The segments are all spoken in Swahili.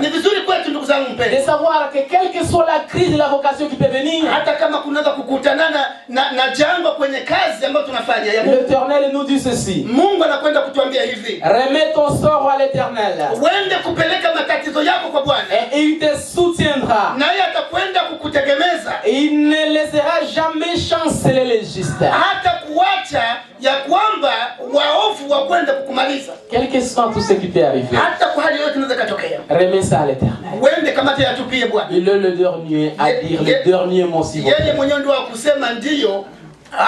Ni vizuri kwetu ndugu zangu mpendwa, de savoir que quelle que soit la crise de la vocation qui peut venir, hata kama kunaweza kukutanana na jangwa kwenye kazi ambayo tunafanya ya Mungu, l'Éternel nous dit ceci. Mungu anakwenda kutuambia hivi, remets ton sort à l'Éternel. Uende kupeleka matatizo yako kwa Bwana, et il te soutiendra. Na yeye atakwenda kukutegemeza. Il ne laissera jamais chanceler les justes. Hata kuacha ya kwamba waovu wakwenda kukumaliza. Quel que soit tout ce qui peut arriver, hata kwa hali yote inaweza katokea, remets ça à l'Éternel. Uende kama yatupie Bwana. Il est le dernier à dire le dernier mot si vous. Yeye mwenyewe ndio akusema ndio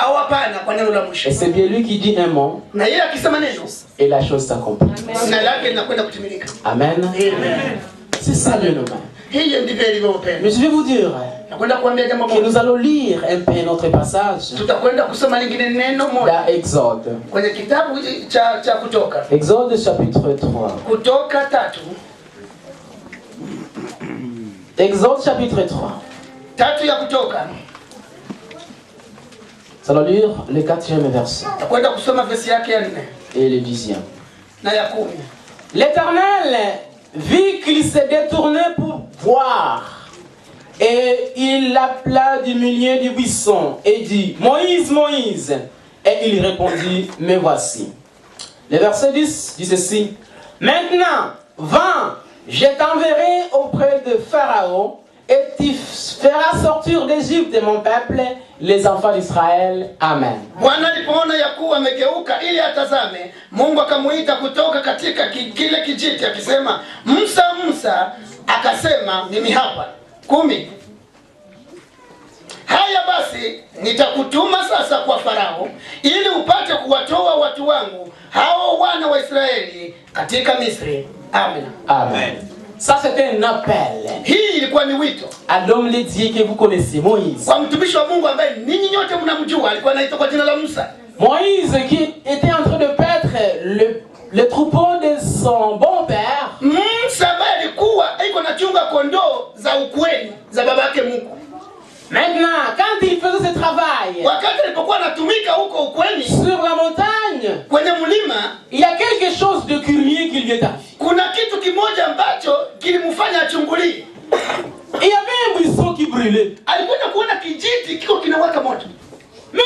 au hapana kwa neno la mwisho. Et c'est bien lui qui dit un mot, na yeye akisema neno, et la chose s'accomplit. Na lake linakwenda kutimilika. Amen. Amen. C'est ça le nom. Mais je vais vous dire que nous allons lire un peu notre passage dans Exode. Exode chapitre 3. Exode chapitre 3. Nous allons lire le 4e verset et le 10e. L'Éternel vit qu'il s'est détourné pour voir, et il l'appela du milieu du buisson et dit: Moïse, Moïse. Et il répondit: Me voici. Le verset 10 dit ceci: Maintenant, va, je t'enverrai auprès de Pharaon, et tu feras sortir d'Égypte mon peuple, les enfants d'Israël. Amen. Bwana alipoona Yakobo amegeuka ili atazame, Mungu akamuita kutoka katika kile kijiti akisema, Musa, Musa. Akasema, mimi hapa. 10. Haya basi, nitakutuma sasa kwa Farao ili upate kuwatoa watu wangu hao wana wa Israeli katika Misri. Amen. Amen. Ça c'est un appel. Hii ilikuwa ni wito à l'homme de Dieu que vous connaissez, Moïse. Kwa mtumishi wa Mungu ambaye ninyi nyote mnamjua, alikuwa anaitwa kwa jina la Musa. Moïse qui était en train de paître le troupeau de son bon père. Musa ambaye alikuwa iko nachunga kondoo za ukweni za babake Mungu. Maintenant, quand il faisait ce travail, wakati alipokuwa anatumika huko ukweni, sur la montagne, kwenye mlima, il y a quelque chose de curieux qui lui est arrivé. Kuna kitu kimoja ambacho kilimfanya achungulie. Il y avait un buisson qui brûlait. Alikwenda kuona kijiti kiko kinawaka moto. Mais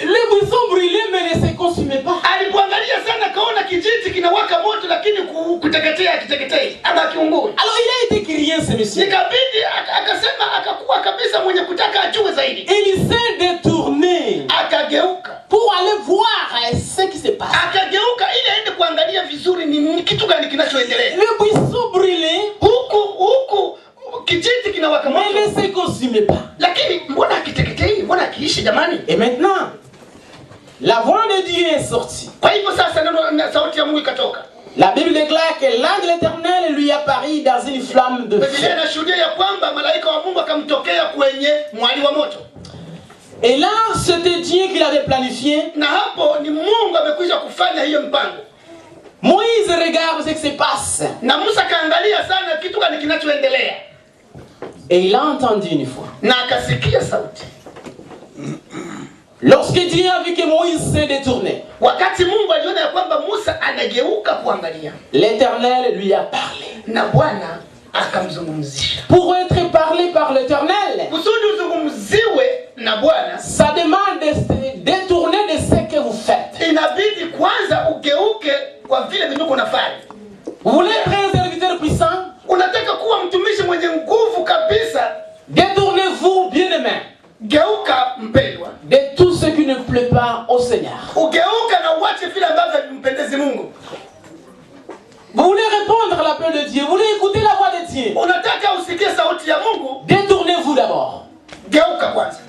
le buisson brûlait mais ne se consumait pas. Alipoangalia sana kaona kijiti kinawaka moto lakini kuteketea kiteketei ama kiungui. Alors il a été curieux ce monsieur. Ikabidi akasema akakuwa kabisa mwenye kutaka ajue zaidi. Il s'est détourné. Akageuka pour aller voir ce qui se passe. Akageuka ili aende kuangalia vizuri ni kitu gani kinachoendelea. Le buisson brûlait. Huku kijiti kinawaka moto. Mais ne se consumait pas. Lakini mbona kiteketei? Mbona kiishi jamani? Et maintenant, la voix de Dieu est sortie. Kwa hivyo sasa neno sauti ya Mungu ikatoka. La Bible déclare que l'ange de l'Éternel lui apparut dans une flamme de feu. Biblia inashuhudia ya kwamba malaika wa Mungu akamtokea kwenye mwali wa moto. Et là, c'était Dieu qui l'avait planifié. Na hapo ni Mungu amekwisha kufanya hiyo mpango. Moïse regarde ce qui se passe. Na Musa kaangalia sana kitu gani kinachoendelea. Et il a entendu une fois. Na akasikia sauti. Lorsque Dieu a vu que Moïse s'est détourné, wakati Mungu aliona ya kwamba Musa anageuka kuangalia, l'Éternel lui a parlé. Na Bwana akamzungumzisha. Pour être parlé par l'Éternel, kusudi uzungumziwe na Bwana, ça demande de se détourner de ce que vous faites. Inabidi kwanza ugeuke kwa vile vitu unafanya. Vous voulez être un serviteur puissant? Unataka kuwa mtumishi mwenye nguvu kabisa? Détournez-vous, bien-aimés, geuka mpendwa, de tout ce qui ne plaît pas au Seigneur. Ugeuka na uache vile ambavyo vimpendezi Mungu. Vous voulez répondre à l'appel de Dieu, vous voulez écouter la voix de Dieu. Unataka usikie sauti ya Mungu? Détournez-vous d'abord. Geuka kwanza.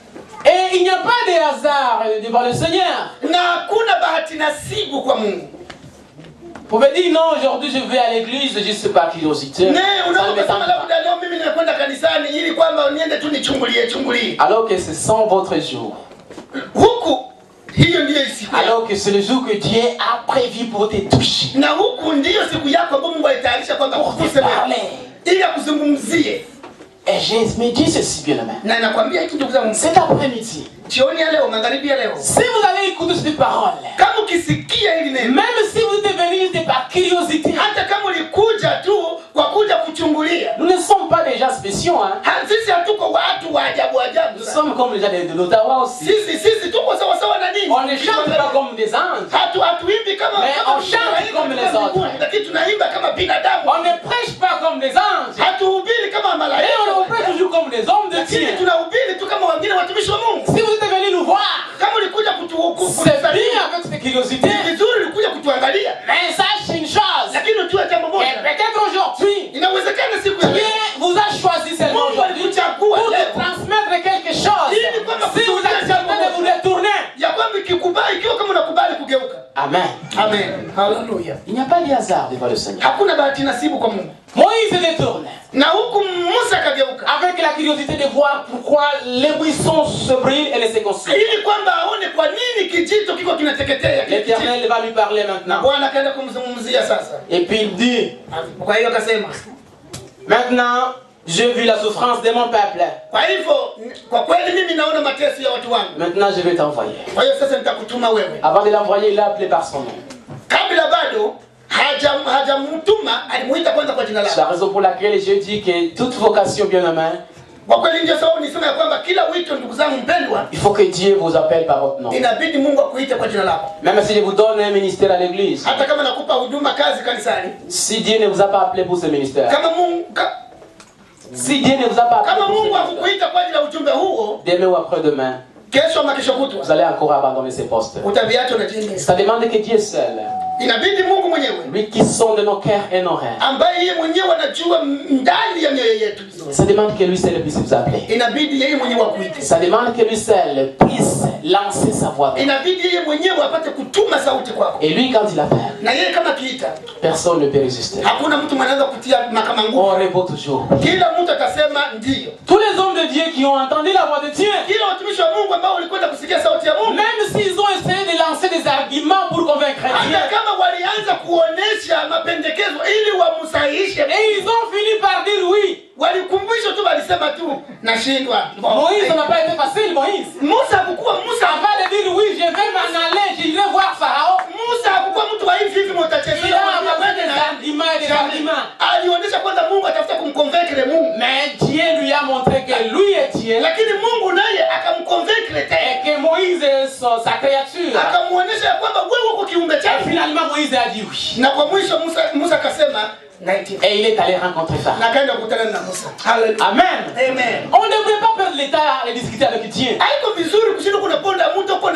Et il n'y a pas de hasard devant le Seigneur. Na hakuna bahati nasibu kwa Mungu. Vous pouvez dire non, aujourd'hui je vais à l'église juste par curiosité. Alors que ce sont votre jour. Alors que c'est le jour que Dieu a prévu pour te toucher. Pour te parler. Et je me dis ceci, bien-aimé. Cet après-midi, si vous avez écouté cette parole, même si vous êtes venu par curiosité, kuchungulia. Nous ne sommes pas des gens spéciaux, hein. Sisi hatuko watu wa ajabu ajabu. Nous sommes comme les gens de l'Ottawa aussi. Sisi tuko sawa sawa na nini? On ne chante pas comme des anges. Hatuimbi kama Mais on chante comme les autres. Lakini tunaimba kama binadamu. On ne prêche pas comme des anges. Hatuhubiri kama malaika. Et on prêche toujours comme des hommes de Dieu. Lakini tunahubiri tu kama wengine watumishi wa Mungu. Si vous êtes venus nous voir, Kama ulikuja c'est bien avec cette curiosité. vizuri ulikuja kutuangalia. Mais sache une chose. Lakini ujue jambo Et moja. peut-être aujourd'hui, Inawezekana siku ya leo Dieu vous a choisi seulement aujourd'hui pour te transmettre quelque chose. Si vous acceptez de vous détourner. ya kwamba ikikubali ikiwa kama unakubali kugeuka. Amen. Amen. Hallelujah. Il n'y a pas de hasard devant le Seigneur. Hakuna bahati nasibu kwa Mungu. Moïse se détourne. Na huku Musa kageuka. Avec la curiosité de voir pourquoi les buissons se brûlent et les consument. Ili kwamba aone kwa nini kijito kiko kinateketea. L'Éternel va lui parler Na maintenant. Bwana akaenda kumzungumzia sasa. Et puis il dit, Kwa hiyo akasema, maintenant, j'ai vu la souffrance de mon peuple. kwa hivyo kwa kweli mimi naona mateso ya watu wangu. Maintenant, je vais t'envoyer. Kwa hiyo sasa nitakutuma wewe. Avant de l'envoyer, il l'a appelé par son nom. Kabla bado hajamtuma alimuita kwanza kwa jina C'est la lake. raison pour laquelle je dis que toute vocation bien-aimée, Kwa kweli ndio sababu nisema ya kwamba kila wito, ndugu zangu mpendwa, il faut que Dieu vous appelle par votre nom. inabidi Mungu akuite kwa jina lako. Même si je vous donne un ministère à l'église, Hata kama nakupa huduma kazi kanisani, si Dieu ne vous a pas appelé pour ce ministère, kama Mungu si Dieu ne vous a pas appelé kama pour ce Mungu ministère, hakukuita kwa ajili ya ujumbe huo, demain ou après-demain, kesho ama kesho kutwa vous allez encore abandonner ces postes. utaviacha unajiingiza. Ça demande que Dieu seul, Inabidi Mungu mwenyewe lui qui sonde nos cœurs et nos reins, ambaye yeye mwenyewe anajua ndani ya mioyo yetu. ça demande que lui seul puisse vous appeler. Inabidi yeye mwenyewe akuite. Ça demande que lui seul puisse lancer sa voix. Inabidi yeye mwenyewe apate kutuma sauti kwako. Et lui, quand il appelle, Na yeye kama kiita, personne ne peut résister. hakuna mtu mwanaweza kutia makama nguvu. On répond toujours. Kila mtu atasema ndio. Tous les hommes de Dieu qui ont entendu la voix de Dieu, Kila watumishi wa Mungu ambao walikwenda kusikia sauti ya Mungu, même s'ils ont essayé de lancer des arguments pour convaincre Dieu, hata kama walianza kuonesha mapendekezo ili wamsahihishe, et ils ont fini par dire oui. walikumbusha tu, walisema tu nashindwa. Moïse, ça n'a pas été facile, Moïse. Musa hakukuwa Musa. Avant de dire oui, je vais m'en aller, j'irai voir Pharaon. Musa hakukuwa mtu wa hivi hivi Il a mtachezea. avancé des arguments et des arguments. Alionyesha kwanza Mungu atafuta kumconvaincre Mungu. Mais Dieu lui a montré que lui est Dieu. Lakini Mungu naye akamconvaincre Et tena. que Moïse est sa créature. Akamuonesha ya kwamba wewe uko kiumbe Et chake. finalement, Moïse a dit oui. Na kwa mwisho Musa akasema naitika. Et il est allé rencontrer Pharaon. Na kaenda kukutana na Musa. Hallelujah. Amen. Amen. On ne devrait pas perdre l'état et discuter avec Dieu. Haiko vizuri kushinda kuna ponda mtu uko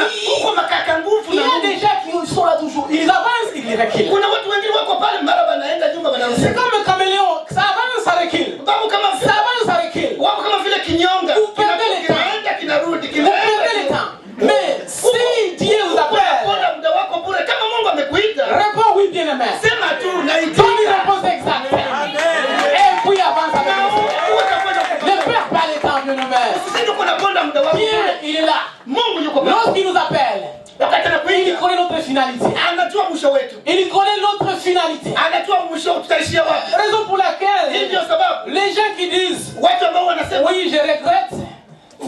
makaka nguvu Il y na a Mungu. des gens qui sont là toujours. Ils avancent, ils reculent. Kuna watu wengine wako pale mara wanaenda nyumba wanarudi. C'est comme un caméléon. Ça avance, ça recule. Babu kama Ça avance, ça recule. wako kama vile kinyonga. Vous perdez le temps. Kinaenda kinarudi, Vous perdez le temps. Mais si Dieu vous appelle, Ponda muda wako bure kama Mungu amekuita. réponds oui, bien-aimé. Sema tu Donne une naitika. réponse exacte. Et puis avance avec le Seigneur. Ne perds pas le temps, bien-aimé. Usije kuna ponda muda wako. Dieu, il est là. Mungu yuko pale. Lorsqu'il nous appelle, Wakati il anakuita, connaît notre finalité. anajua mwisho wetu. Il connaît notre finalité. Anajua mwisho tutaishia wapi. Raison pour Hii laquelle ndio sababu les gens qui disent watu ambao wanasema oui, je regrette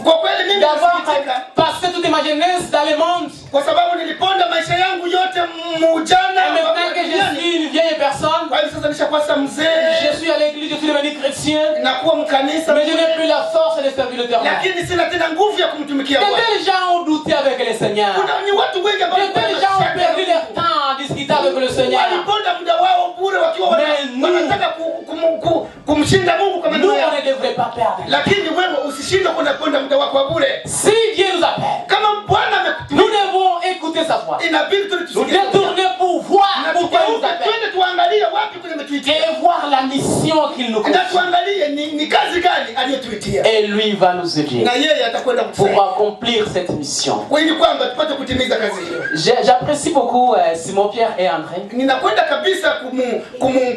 kwa kweli mimi d'avoir nasikitika passé toute ma jeunesse dans le monde. kwa sababu niliponda maisha yangu yote mujana. Et maintenant que je suis une vieille personne, Kwa hiyo sasa nishakuwa je mzee, suis à l'église, je suis devenu chrétien, nakuwa mkanisa, mais je n'ai plus la force de servir l'Éternel. lakini sina tena nguvu ya kumtumikia De Bwana. tels gens ont douté avec le Seigneur. Kuna ni watu wengi ambao De tels gens ont perdu leur temps à discuter avec le Seigneur. waliponda muda wao bure wakiwa wanataka kumshinda Mungu kwa Nous, maneno on yao. ne devrait pas perdre. Lakini wewe usishinde kunaponda muda wako wa bure. Si Dieu nous appelle, Kama Bwana nous amekutumia, devons écouter sa voix. inabidi tu Nous tusikie. détourner pour voir Na pourquoi il nous tugeuke appelle. twende tuangalie wapi kwenye ametuitia. Et voir la mission qu'il nous Na confie. tuangalie ni kazi gani aliyotuitia. Et lui va nous aider Na yeye atakwenda pour kutusaidia. accomplir cette mission. Ili kwamba tupate kutimiza kazi hiyo. J'apprécie beaucoup Simon-Pierre et André. Ninakwenda kabisa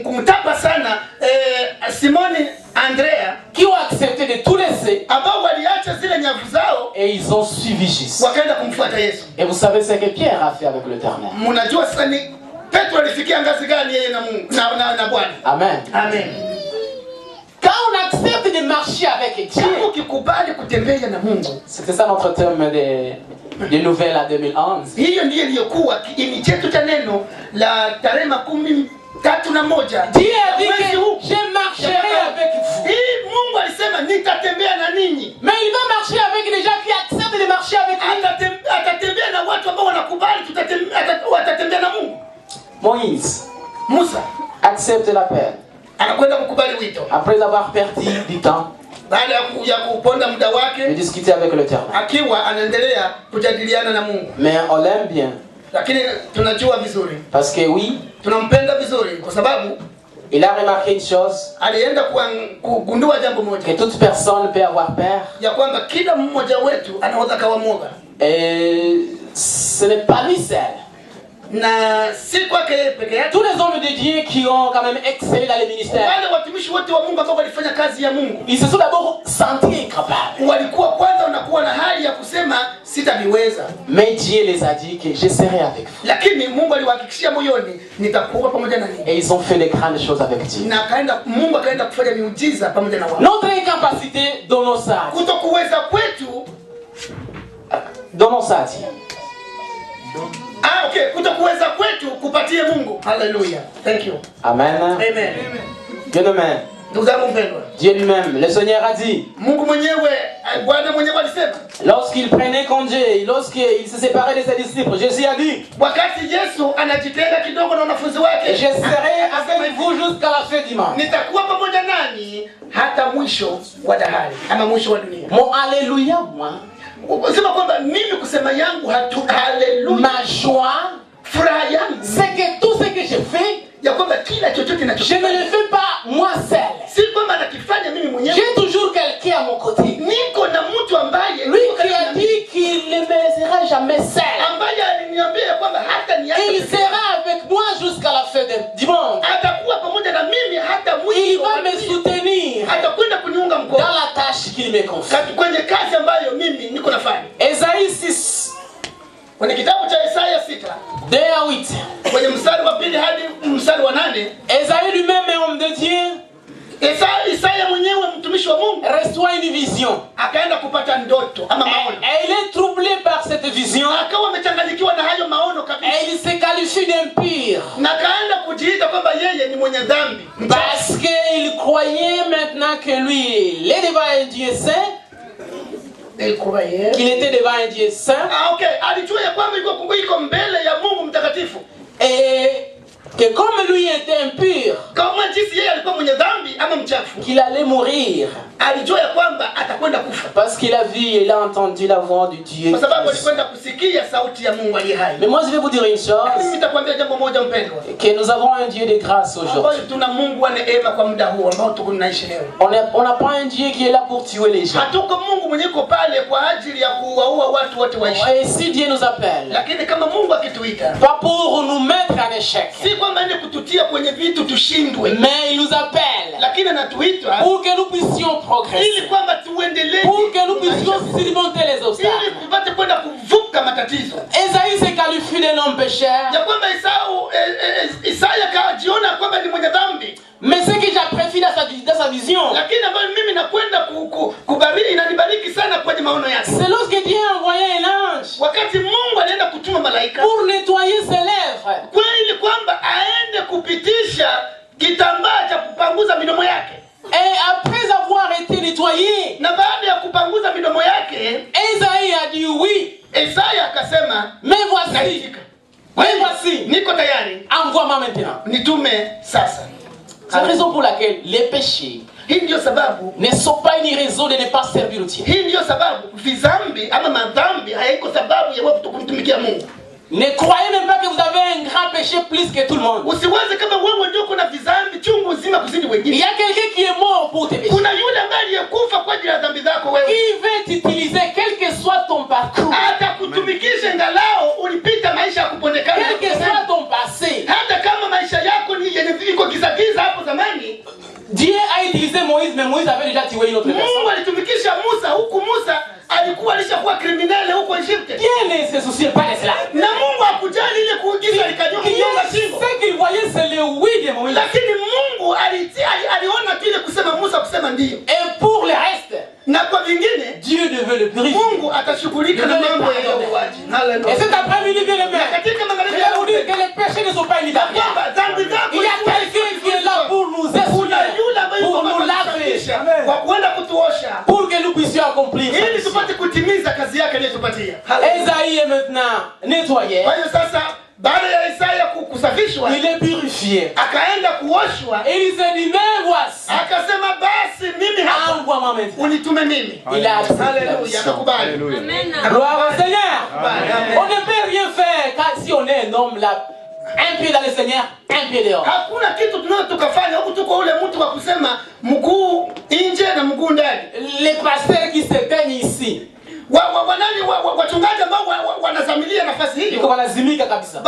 kumtapa sana Simoni Andrea Qui ont accepté de tout laisser ambao waliacha zile nyavu zao et ils ont suivi Jésus. wakaenda kumfuata Yesu. Et vous savez ce que Pierre a fait avec l'Éternel. Mnajua sasa ni Petro alifikia ngazi gani yeye na Mungu na Bwana. Amen. Amen. Quand on accepte de marcher avec Dieu, Kama ukikubali kutembea na Mungu, c'était ça notre thème des nouvelles à 2011. hiyo ndiyo iliyokuwa kiini chetu cha neno la tarehe 31 Dieu a dit mwezi que huu. j'ai marché marcherai avec vous. Hii Mungu alisema nitatembea na ninyi. Mais il va marcher avec les gens qui acceptent de marcher avec lui. Atatembea na watu ambao wanakubali watatembea na Mungu. Moïse, Musa accepte l'appel. anakwenda kukubali wito. Après avoir perdu du temps, Baada ya kuponda muda de wake discuter avec l'Éternel. akiwa anaendelea kujadiliana na Mungu. Mais on l'aime bien. Lakini tunajua vizuri. Parce que oui, Tunampenda vizuri kwa sababu il a remarqué une chose, alienda kugundua jambo que moja. toute personne peut avoir peur. Ya kwamba kila mmoja wetu anaweza kawa mwoga. Et ce n'est pas lui seul. Na si kwake yeye peke yake. Tous les hommes de Dieu qui ont quand même excellé dans les ministères, Wale watumishi wote wa Mungu ambao walifanya kazi ya Mungu ils se sont d'abord sentis incapables. walikuwa kwanza wanakuwa na hali ya kusema sitaviweza. Mais Dieu les a dit que je serai avec vous. Lakini Mungu aliwahakikishia moyoni nitakuwa pamoja na ninyi. Et ils ont fait de grandes choses avec Dieu. Na Mungu akaenda kufanya miujiza pamoja na wao. Notre incapacité, donnons ça à Dieu. Kutokuweza kwetu Donnons ça à Dieu. okay, kutokuweza kwetu kupatie Mungu. Hallelujah. Thank you. Amen. Amen. Bien-aimé. Ndugu zangu mpendwa. Dieu lui-même, le Seigneur a dit, Mungu mwenyewe, Bwana mwenyewe alisema, lorsqu'il prenait congé, lorsqu'il se séparait de ses disciples, Jésus a dit, wakati Yesu anajitenga kidogo na wanafunzi wake, je serai avec vous jusqu'à la fin du monde. nitakuwa pamoja nanyi hata mwisho wa dahari ama mwisho wa dunia. Mon alléluia, moi, Sema kwamba mimi kusema yangu haleluya, ma joie, furaha yangu c'est que tout ce que je fais, ya kwamba kila chochote je ne ninachofanya le fais pas moi seul. si kwamba nakifanya mimi mwenyewe. J'ai toujours quelqu'un à mon côté. Niko na mtu ambaye Lui qui a dit qu'il ne me laissera jamais seul. ambaye aliniambia kwamba hata Il niache sera avec moi jusqu'à la fin du monde. atakuwa pamoja na mimi hata Il mwisho wa va me dunia. soutenir Atakwenda kuniunga dans mkono la tâche qu'il me confie. kwenye kazi ambayo mimi niko nafanya. Esaïe 6, Kwenye kitabu cha Isaya 6 2 à 8. kwenye mstari wa 2 hadi mstari wa 8, Esaïe lui-même est homme de Dieu, Isaya mwenyewe mtumishi wa Mungu reçoit une vision. akaenda kupata ndoto ama maono. Et il est troublé par cette vision. Akawa amechanganyikiwa na hayo maono kabisa. Et il se qualifie d'impur. Na kaenda kujiita kwamba yeye ni mwenye dhambi. Parce qu'il croyait maintenant que lui, il est devant un Dieu saint. Qu'il était devant un Dieu saint. Okay, alijua ya kwamba yuko mbele ya Mungu mtakatifu. Et que comme lui était impur, Kama jinsi yeye alikuwa mwenye dhambi ama mchafu, qu'il allait mourir. alijua ya kwamba atakwenda kufa. Parce qu'il a vu et il a entendu la voix du Dieu. Kwa sababu alikwenda kusikia sauti ya Mungu aliye hai. Mais moi je vais vous dire une chose, Mimi nitakwambia jambo moja mpendwa. que nous avons un Dieu de grâce aujourd'hui. Tuna Mungu wa neema kwa muda huu ambao tunaishi leo. On n'a pas un Dieu qui est là pour tuer les gens. Hatuko Mungu mwenye yuko pale kwa ajili ya kuwaua watu wote waishi. Et si Dieu nous appelle, Lakini kama Mungu akituita, pas pour nous mettre en échec, si kwamba ni kututia kwenye vitu tushindwe, mais il nous appelle lakini anatuita pour que nous puissions progresser, ili kwamba tuendelee, pour que nous puissions surmonter les ili obstacles. tupate kwenda kuvuka matatizo. Esaïe se qualifie d'un homme pécheur, Ya kwamba Isaya kajiona kwamba ni mwenye dhambi, mais ce que j'apprécie dans sa vision, lakini ambayo mimi nakwenda kubariki, inanibariki sana kwenye maono yake. c'est lorsque Dieu a envoyé un ange Wakati Mungu alienda kutuma malaika pour nettoyer ses lèvres, kweli kwamba aende kupitisha kitambaa cha kupanguza midomo yake, et après avoir été nettoyé, na baada ya kupanguza midomo yake, Esaïe a dit oui, Isaya akasema mais voici, naitika, mais voici, niko tayari, envoie-moi maintenant. nitume sasa. C'est la raison pour laquelle les péchés Hii ndio sababu, ne sont pas une raison de ne pas servir le Dieu. hii ndio sababu vizambi ama madhambi haiko sababu ya wewe kutomtumikia Mungu. Ne croyez même pas que vous avez un grand péché plus que tout le monde. Usiwaze kama wewe ndio kuna vizambi chungu nzima kuzidi Il wengine. y a quelqu'un qui est mort pour tes péchés. Kuna yule ambaye aliyekufa kwa ajili ya dhambi zako wewe. Il veut t'utiliser quel que soit ton parcours, Atakutumikisha ngalao ulipita maisha ya kupondekana. quel que soit ton passé. Hata kama maisha yako ni yenye viko giza hapo zamani, Dieu a utilisé Moïse, mais Moïse avait déjà tué une autre Mungu personne. alitumikisha Musa, huku Musa alikuwa alishakuwa kriminali huko Egypte. Dieu ne se soucie pas de cela. Na Mungu hakujali ile kuugiza likanyonga shingo. Ce qu'il voyait, c'est le oui de Moïse. Lakini Mungu aliona tu ile kusema Musa kusema ndio. Et pour le reste, Na kwa vingine Dieu devait le purifier. Mungu atashughulika na mambo ya uwaji. Et Haleluya. cet après-midi, bien aimé, Katika je magharibi vais vous dire que les péchés ne sont pas une barrière. kwamba dhambi zako Il y a quelqu'un qui est là pour nous essuyer, pour kwa kwenda kutuosha pour que nous puissions accomplir. ili tupate kutimiza kazi yake aliyotupatia. Esaïe est maintenant nettoyé. Kwa hiyo sasa baada ya Isaya kusafishwa, Il est purifié. akaenda kuoshwa, Et il se dit, mais voici, akasema basi mimi hapa, envoie-moi maintenant. unitume mimi. Il a accepté la Haleluya, mission. akakubali. Gloire au Seigneur. On ne peut rien faire car si on est un homme là, un pied dans le Seigneur, un pied dehors. Hakuna kitu tunaweza tukafanya huku, tuko ule mtu wa kusema mguu nje na mguu ndani. Les pasteurs qui se teignent ici, Wachungaji ambao wanazamilia nafasi iko hiyo wanazimika kabisa.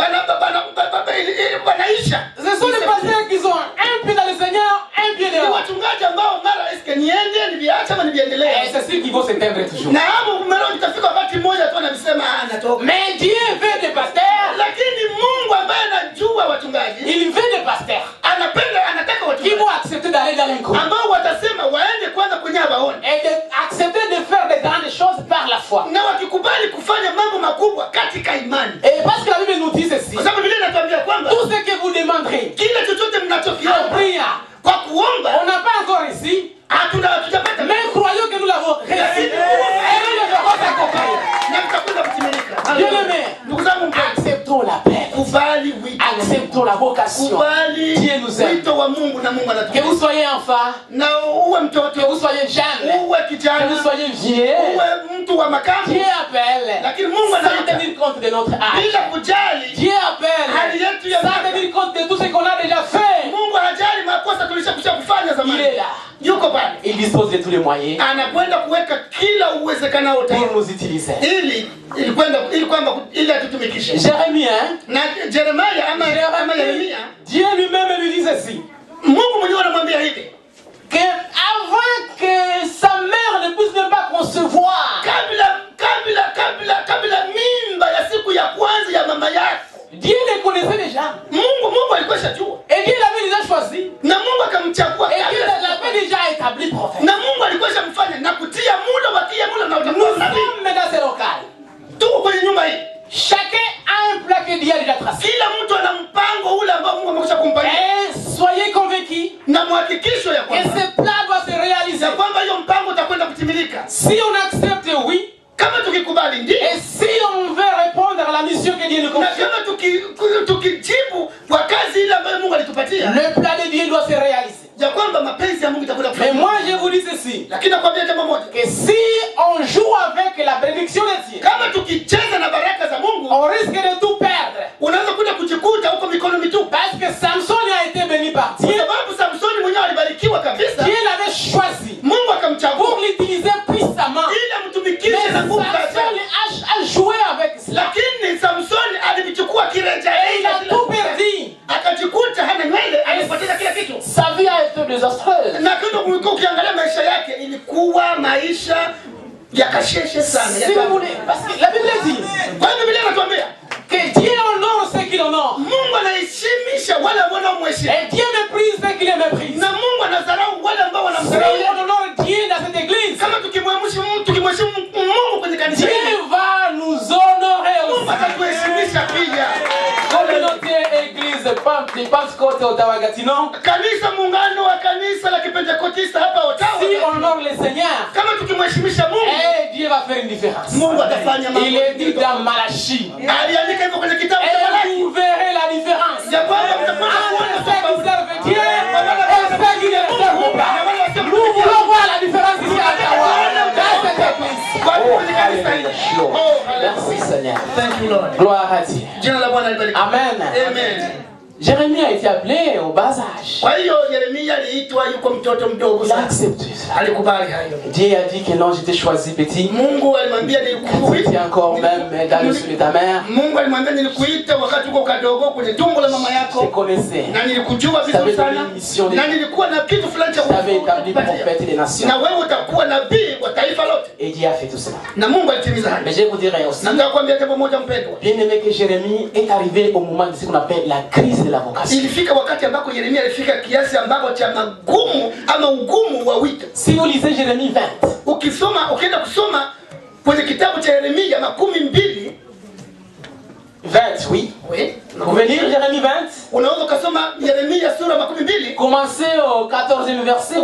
wanaisha. Ce sont les pasteurs qui sont un pied dans le Seigneur, un pied Ni dehors. wachungaji ambao mara eske niende niviacha ama Et niviendelee. c'est ceux qui vont s'éteindre toujours. Na hapo mara itafika wakati mmoja tu anasema anatoka. Mais Dieu veut des pasteurs. Lakini Mungu ambaye anajua wachungaji, Il veut des pasteurs anataka qui wachungaji vont accepter d'aller dans l'inconnu ambao watasema waende kwanza kwenye hawaoni, et d'accepter de faire des grandes choses par la foi. na wakikubali kufanya mambo makubwa katika imani. Et parce que la Bible nous dit ceci, Kwa sababu Biblia inatuambia kwamba tout ce que vous demanderez kile chochote en mnachokiomba priant, kwa kuomba, on n'a pas encore ici, hatujapata, mais croyons que nous l'avons reçu et nous le verrons s'accomplir. na mtakwenda kutimilika. Bien-aimés, Ndugu zangu mpendwa, acceptons l'appel, kubali wito, acceptons la vocation. kubali Dieu nous aime. wito wa Mungu, na Mungu Que anatupenda. vous soyez enfant, Na uwe que mtoto, vous soyez jeune, uwe que kijana, vous soyez vieux, uwe mtu wa makamu, Dieu appelle lakini Mungu sans anaita tenir compte de notre âge. bila kujali. Dieu appelle Hali yetu ya sans miaka. tenir compte de tout ce qu'on a déjà fait. Mungu hajali makosa tulishakusha kufanya Il est zamani, là. yuko pale, Il dispose de tous les moyens anakwenda kuweka kila uwezekanao pour tayari nous utiliser. ili atutumikishe. Jérémie, hein? Na Yeremia ama Yeremia, Dieu lui-même lui dit ceci, Mungu mwenyewe anamwambia hivi, que avant que sa mère ne puisse même pas concevoir, kabla mimba ya siku ya kwanza ya mama yako, Dieu les connaissait déjà. Mungu alikuwa shajua, Et Dieu l'avait déjà choisi. na Mungu akamchagua Et Dieu kabla, l'avait déjà établi prophète. na Mungu alikuwa shamfanya na kutia muda na Nous utakuwa nabii. sommes dans ce local. Tuko kwenye nyumba hii, Chacun a un plan que Dieu a déjà tracé. kila mtu ana mpango ule ambao Mungu amekwisha kumpatia, Et soyez convaincus na mhakikisho ya que kwamba ce plan doit se réaliser. hiyo mpango utakwenda kutimilika. Si on accepte, oui. Kama tukikubali ndio, Et si on veut répondre à la mission que Dieu nous na confie, kama tukijibu kwa kazi ile ambayo Mungu alitupatia, le plan de Dieu doit se réaliser. ya kwamba mapenzi ya Mungu itakwenda Mais kufanyika. moi, je vous dis ceci, Lakini nakwambia jambo moja, que si on joue avec la bénédiction de Dieu, kama tukicheza na baraka za Mungu, on risque de tout perdre. unaweza kuja kujikuta huko mikono mitupu, Parce que Samson a été béni par kwa Dieu. sababu Samsoni mwenyewe alibarikiwa kabisa, Dieu l'avait choisi Mungu akamchagua pour l'utiliser puissamment. ili amtumikishe Mais na nguvu Samson zake. a joué avec cela. Lakini Samsoni alivichukua kireja, Et il a tout perdu. akajikuta hana nywele, alipoteza kila kitu. Sa vie a été désastreuse. Na kitu ukiangalia maisha yake ilikuwa maisha ya kasheshe sana. Si vous voulez, parce que la Bible dit Kwa hiyo Biblia inatuambia que Dieu honore ceux qui l'honorent. Mungu anaheshimisha wale ambao wanaomheshimu, Et Dieu méprise ceux qui les méprisent. na Mungu anadharau wale ambao Si wanamdharau. on honore Dieu dans cette église, Kama tukimheshimu Mungu kwenye kanisa hili, Dieu va nous honorer Mungu aussi. atatuheshimisha pia. Communauté Église Pentecôte Ottawa Gatineau, Kanisa, muungano wa kanisa la Kipentekotista hapa Ottawa, si on honore le Seigneur, kama tukimheshimisha Mungu, Dieu va faire une différence. Mungu atafanya mambo. Il est dit dans Malachie, Aliandika hivyo kwenye kitabu cha et Malaki, vous verrez la différence ya kwamba mtakwenda kuona entre ceux qui tofauti. servent Dieu et ceux qui ne le servent pas. Nous voulons voir la différence ici à Ottawa, dans cette église. Kwa kwenye kanisa hili. Oh, Merci Seigneur. thank you Lord. Gloire à Dieu. Jina la Bwana libarikiwe. Amen. Amen. Jérémie a été appelé au bas âge. Kwa hiyo Yeremia aliitwa yuko mtoto mdogo Il a sana. accepté ça. Alikubali hayo. Dieu a dit que non, j'étais choisi petit. Mungu alimwambia J'étais nilikuita. encore même dans le sein de ta mère. Mungu alimwambia nilikuita wakati uko kadogo kwenye tumbo la mama Je te yako, connaissais. na nilikujua Je t'avais vizuri donné sana, une mission. na nilikuwa na kitu fulani cha Je t'avais établi kukupatia, prophète des nations. na wewe utakuwa nabii wa taifa lote. Et Dieu a fait tout cela. Na Mungu alitimiza hayo. Mais je vous dirais aussi, Na nitakwambia jambo moja mpendwa, bien aimé, que Jérémie est arrivé au moment de ce qu'on appelle la crise de la vocation. ilifika wakati ambako Yeremia alifika kiasi ambako cha magumu ama ugumu wa wito. Si vous lisez Jérémie 20, Ukienda kusoma kwenye kitabu cha Yeremia 12, 20, oui, oui, Vous pouvez lire Jérémie 20. Unaweza ukasoma Yeremia sura 12. Commencez au 14e verset.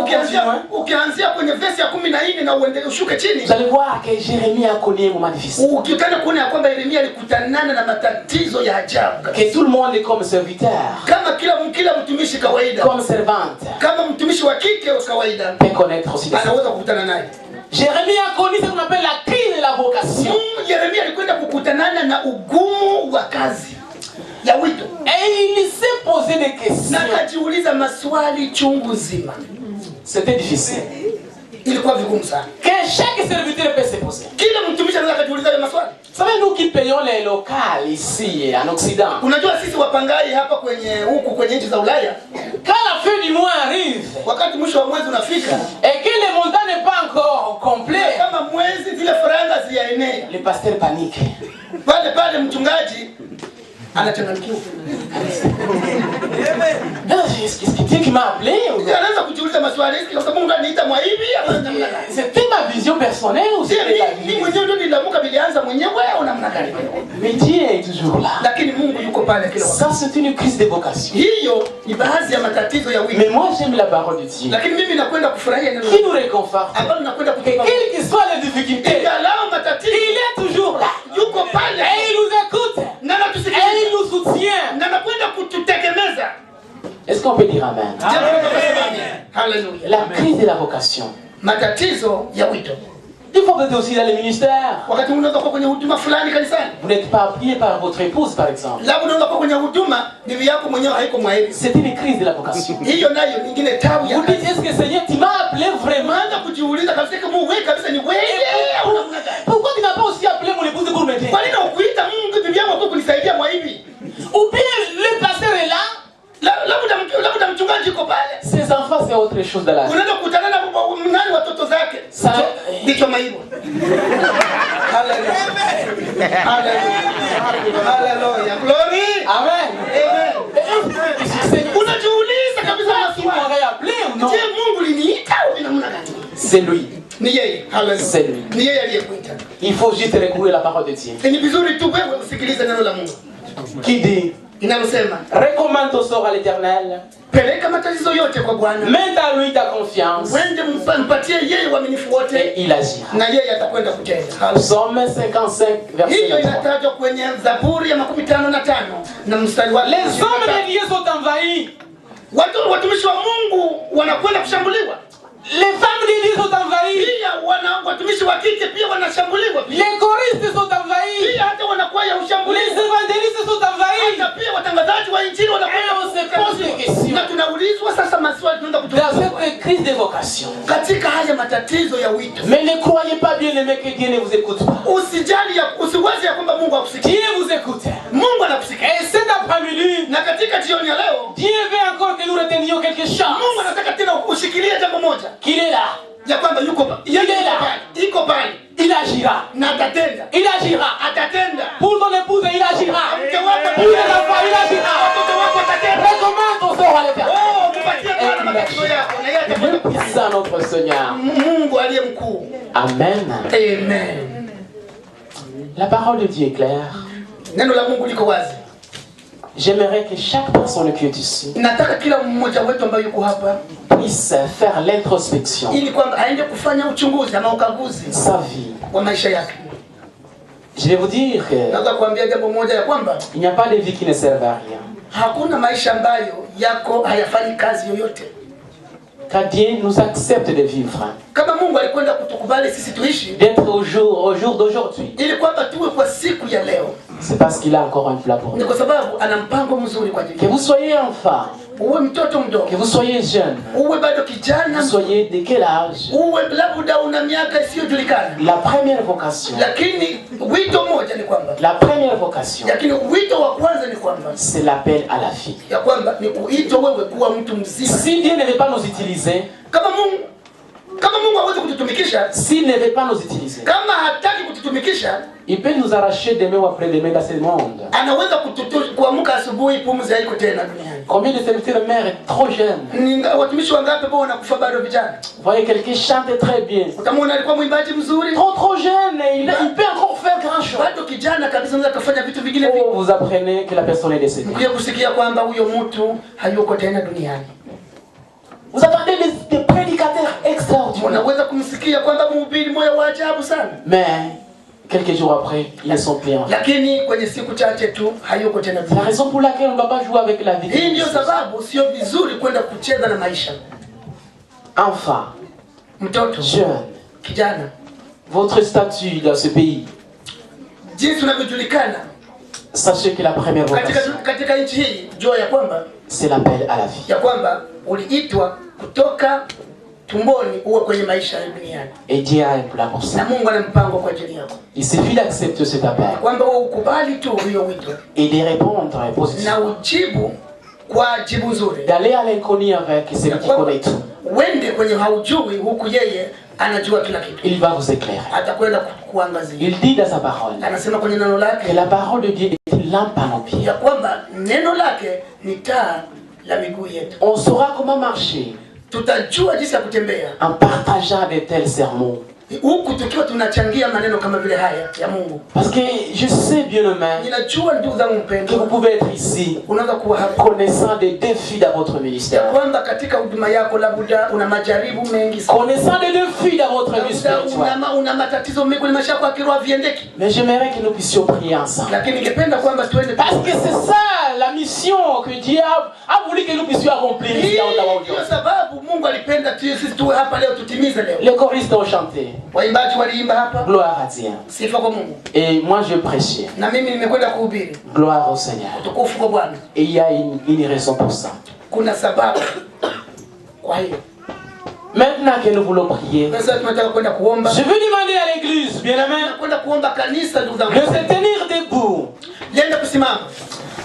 Ukianzia kwenye verse ya 14 na ushuke chini. Vous allez voir que Jérémie a connu un moment difficile. Ukitaka kuona ya kwamba Yeremia alikutanana na matatizo ya ajabu. Que tout le monde est comme serviteur. Kama kila mtumishi kawaida. Comme servante. Kama mtumishi wa kike wa kawaida. Peut connaître aussi. Anaweza kukutana naye. Jérémie a connu ce qu'on appelle la crise de la vocation. Yeremia alikwenda kukutanana na ugumu wa kazi ya wito. Et il s'est posé des questions. Na akajiuliza maswali chungu zima. C'était difficile. Ilikuwa vigumu sana. Que chaque serviteur peut se poser. Kila mtumishi anaweza kujiuliza hayo maswali. Savez nous qui payons les locales ici en Occident. Unajua sisi wapangai hapa kwenye nchi za Ulaya. Quand la fin du mois arrive. Wakati mwisho wa mwezi unafika. Et que le montant n'est pas encore complet. Kama mwezi zile faranga ziaenea. Le pasteur panique. Pale mchungaji anachanganyikiwa. Qu'est-ce qui m'a appelé? Anaanza kujiuliza maswali hivi kwa sababu Mungu aniita mwa hivi ama namna gani? C'était ma vision personnelle ou c'était la vie? Mimi mwenyewe ndio niliamuka bilianza mwenyewe au namna gani? Mais Dieu est toujours là. Lakini Mungu yuko pale kila wakati. Ça c'est une crise de vocation. Hiyo ni baadhi ya matatizo ya wito. Mais moi j'aime la parole de Dieu. Lakini mimi nakwenda kufurahia neno. Qui nous réconforte. Ambalo nakwenda Et kutupa. quelles que soient les difficultés, Ingalao matatizo. il est toujours là. Yuko pale. Et il nous écoute. Na Et anatusikiliza. il nous soutient. Na anakwenda kututegemeza. Est-ce qu'on peut dire amen? Hallelujah. La crise de la vocation. Matatizo ya wito. Il faut que vous êtes aussi dans les ministères. Wakati unaweza kuwa kwenye huduma fulani kanisani. Vous n'êtes pas appuyé par votre épouse par exemple. Labda unaweza kuwa kwenye huduma bibi yako mwenyewe haiko mwahibi. C'est une crise de la vocation. Hiyo nayo nyingine tabu ya. Vous dites est-ce que Seigneur tu m'as appelé vraiment? Unaanza kujiuliza kabisa kama wewe kabisa ni wewe au namna gani? Pourquoi tu n'as pas aussi appelé mon épouse pour m'aider? Kwa nini ukuita Mungu bibi yako kwa kunisaidia mwahibi? Ou bien le pasteur est là. Labda mchungaji yuko pale. Ses enfants c'est autre chose dans la vie. Unaenda kukutana na nani watoto zake? Ndicho maibo. Hallelujah. Hallelujah. Glory. Amen. Amen. Unajiuliza kabisa maswali. Non. Je, Mungu liniita au namna gani? C'est lui. Ni yeye. Hallelujah. C'est lui. Ni yeye aliyekuita. Il faut juste recourir la parole de Dieu. Ni vizuri tu wewe usikilize neno la Mungu. Qui dit Inalosema, recommande ton sort à l'Éternel. peleka matatizo yote kwa Bwana. Mets à lui ta confiance. Wende mpatie yeye uaminifu wote. Et il agira. Na yeye atakwenda kutenda. Psaume 55 verset Hiyo 23. inatajwa kwenye Zaburi ya 55 na mstari wa Les hommes de Dieu sont envahis. Watumishi wa Mungu wanakwenda kushambuliwa. Les femmes de Dieu sont envahies. Pia watumishi wa kike pia wanashambuliwa. Les choristes sont envahis. Pia hata wanakuwa ya Les ushambuliwa. évangélistes sont envahis. Hata pia watangazaji wa injili wanakwenda kusikiliza. na tunaulizwa sasa maswali tunaenda Dans kutuliza. cette crise de vocation. Katika haya matatizo ya wito. Mais ne croyez pas bien aimé que Dieu ne vous écoute pas. Usiwaze ya kwamba Mungu akusikia. Dieu vous écoute. Mungu anakusikia. Et cet après-midi, Na katika jioni ya leo, Dieu veut encore que nous retenions quelque chose. Mungu anataka tena ushikilie jambo moja. Qu'il est là. Ya kwamba yuko pale. Iko pale. Il agira. Na atatenda. Il agira. Atatenda. Pour ton épouse, il agira. Mke wako Pour les enfants, il agira. watoto wako atatenda. Recommande ton sort à l'Éternel. Oh, mpatie Bwana matatizo yako na yeye Le atakwenda. puissant notre Seigneur. Mungu aliye mkuu. Amen. Amen. La parole de Dieu est claire. Neno la Mungu liko wazi. J'aimerais que chaque personne qui est ici Nataka kila mmoja wetu ambaye yuko hapa puisse faire l'introspection ili kwamba aende kufanya uchunguzi ama ukaguzi de sa vie. wa maisha yake. Je vais vous dire que Naweza kuambia jambo moja ya kwamba il n'y a pas de vie qui ne servent à rien. hakuna maisha ambayo yako hayafanyi kazi yoyote. Quand Dieu nous accepte de vivre, Kama Mungu alikwenda kutukubali sisi tuishi d'être au jour d'aujourd'hui, ili kwamba tuwe kwa siku ya leo, c'est parce qu'il a encore un plan pour ni nous. kwa sababu ana mpango mzuri kwa ajili Que yetu. vous soyez enfant, Uwe mtoto que mdogo, vous soyez jeune, uwe bado que kijana, vous soyez de quel âge, uwe labda una miaka isiyojulikana, la première vocation, lakini wito mmoja ni kwamba, la première vocation, lakini wito wa kwanza ni kwamba c'est l'appel à la vie. ya kwamba ni kuitwa wewe kuwa mtu mzima. Si Dieu ne veut pas nous utiliser, Kama Mungu hawezi kututumikisha, s'il ne veut pas nous utiliser, kama hataki kututumikisha, il peut nous arracher demain ou après-demain dans ce monde. anaweza kuamka asubuhi pumzi haiko tena duniani. Combien de serviteurs mères trop jeunes? Watumishi wangapi ambao wanakufa bado vijana? Vous voyez, quelqu'un chante très bien. Utamwona alikuwa mwimbaji mzuri, Trop jeune, il peut encore faire grand chose. bado mtoto kijana kabisa anaweza kufanya vitu vingine vingi. Vous apprenez que la personne est décédée. Mkuja kusikia kwamba huyo mtu hayuko tena duniani. Vous attendez des prédicateurs extraordinaires. Unaweza kumsikia kwamba mhubiri moja wa ajabu sana. Mais quelques jours après, ils sont plus en vie. Lakini kwenye siku chache tu hayuko tena C'est la duniani. raison pour laquelle on ne doit pas jouer avec la vie. Hii ndio sababu sio vizuri kwenda kucheza na maisha. Enfant, Mtoto, jeune, kijana, votre statut dans ce pays, jinsi unavyojulikana sachez que la première vocation, katika nchi hii, jua ya kwamba c'est l'appel à la vie. ya kwamba uliitwa kutoka tumboni uwe kwenye maisha ya duniani. Et Dieu a un plan pour ça. Na Mungu ana mpango kwa ajili yako. Il suffit d'accepter cet appel Kwamba wewe ukubali tu hiyo wito et de répondre positivement. na ujibu kwa jibu nzuri. D'aller à l'inconnu avec celui qui connaît tout. Wende kwenye haujui huku yeye anajua kila kitu. Il va vous éclairer. Atakwenda kuangazia. Il dit dans sa parole Anasema kwenye neno lake que la parole de Dieu est une lampe à nos pieds. ya kwamba neno lake ni taa la miguu yetu. On saura comment marcher Tutajua jinsi ya kutembea en partageant de tels sermons. huku tukiwa tunachangia maneno kama vile haya ya Mungu. Parce que je sais bien le main Ninajua ndugu zangu que mpendwa, vous pouvez être ici unaweza kuwa hapa connaissant des défis dans votre ya ministère, kwamba katika huduma yako labda una majaribu mengi sana. connaissant des défis dans votre vie Labda spirituelle. una matatizo mengi kwenye maisha yako ya kiroho viendeki. Mais j'aimerais que nous puissions prier ensemble. Lakini ningependa kwamba tuende Parce que c'est ça la mission que Dieu a voulu que nous puissions accomplir ici à Ottawa Ndio aujourd'hui. sababu Mungu alipenda sisi tuwe hapa leo tutimize leo. Les choristes ont chanté. Waimbaji waliimba hapa, Gloire à Dieu. sifa kwa Mungu. Et moi je prêchais. Na mimi nimekwenda kuhubiri Gloire au Seigneur. utukufu kwa Bwana. Et il y a une raison pour ça. Kuna sababu. Kwa hiyo Maintenant que nous voulons prier, sasa tunataka kwenda kuomba. je veux demander à l'église, bien aimé, Kwenda kuomba kanisa ndugu zangu. de se tenir debout, Liende kusimama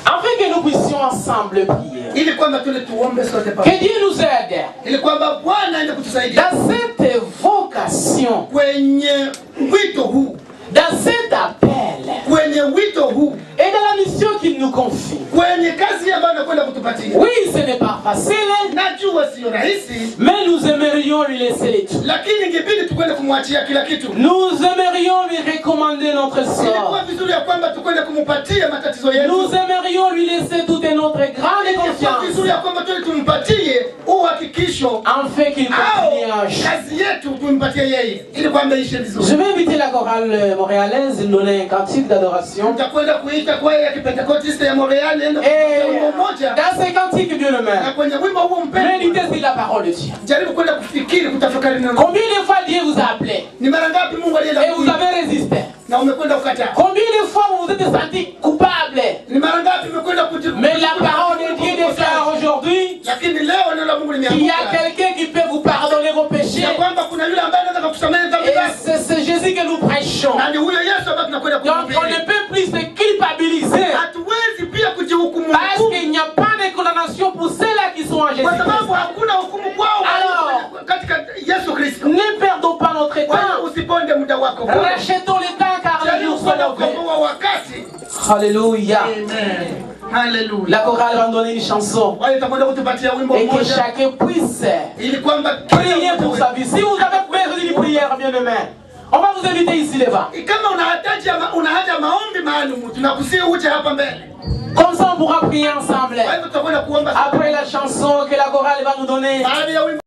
afin que nous puissions ensemble prier. ili kwamba tule tuombe sote Que pamoja. Dieu nous aide Ili kwamba Bwana aende kutusaidia dans cette vocation, kwenye wito huu, dans cet appel kwenye wito huu, et dans la mission qu'il nous confie. kwenye kazi ambayo anakwenda kutupatia. Oui, ce n'est pas facile, Najua sio rahisi, mais nous aimerions lui laisser les tout. lakini ingebidi tukwende kumwachia kila kitu. Nous aimerions lui recommander notre Ilikuwa sort. vizuri ya kwamba tukwende kumupatia matatizo yetu. Nous aimerions lui laisser toute notre grande Ilikuwa confiance, vizuri ya kwamba tuende tumpatie uhakikisho afin qu'il au continue à agir. kazi yetu tumpatie yeye ili kwamba ishe Je vizuri. vais inviter la chorale montréalaise de donner un cantique d'adoration. Tutakwenda kuita kwaya ya Kipentekoste ya Montreal ende Et wimbo mmoja, dans ce cantique, bien na aimé, kwenye wimbo huo mpendwa, méditez sur la parole de Dieu. jaribu kwenda kufikiri, kutafakari neno. Combien de fois Dieu vous a appelé Ni mara ngapi Mungu alienda et vous avez résisté? na umekwenda kukataa? Combien de fois vous vous êtes senti coupable? Ni mara ngapi umekwenda kujibu? Mais la parole de Dieu déclare aujourd'hui Lakini leo neno la Mungu qu'il y a limeamka quelqu'un qui peut vous pardonner vos péchés. ya kwamba kuna yule ambaye anaweza kukusamehe dhambi Et zako, c'est Jésus que nous prêchons. na ni huyo Yesu ambaye tunakwenda Donc on kumhubiri. ne peut plus se culpabiliser Hatuwezi pia kujihukumu parce qu'il n'y a pas de condamnation pour ceux-là qui sont en kwa Jésus. sababu hakuna hukumu kwao Alors, katika Yesu Kristo. Ne perdons pas notre Kwa hiyo temps. usiponde muda wako bure. Rachetons le temps car les Jaribu jours sont kwenda mauvais. kukomboa wakati. Alléluia. Amen. Hallelujah. La chorale va nous donner une chanson Kwa hiyo itakwenda kutupatia wimbo et que mmoja chacun puisse ili kwamba kila prier pour mmoja sa vie. Si vous avez besoin d'une prière, bien aimé, on va vous inviter ici devant. kama una haja maombi maalum tunakusihi uje hapa mbele. Comme ça, on pourra prier ensemble. Kwa hivyo tutakwenda kuomba Après la chanson que la chorale va nous donner. baada ya wimbo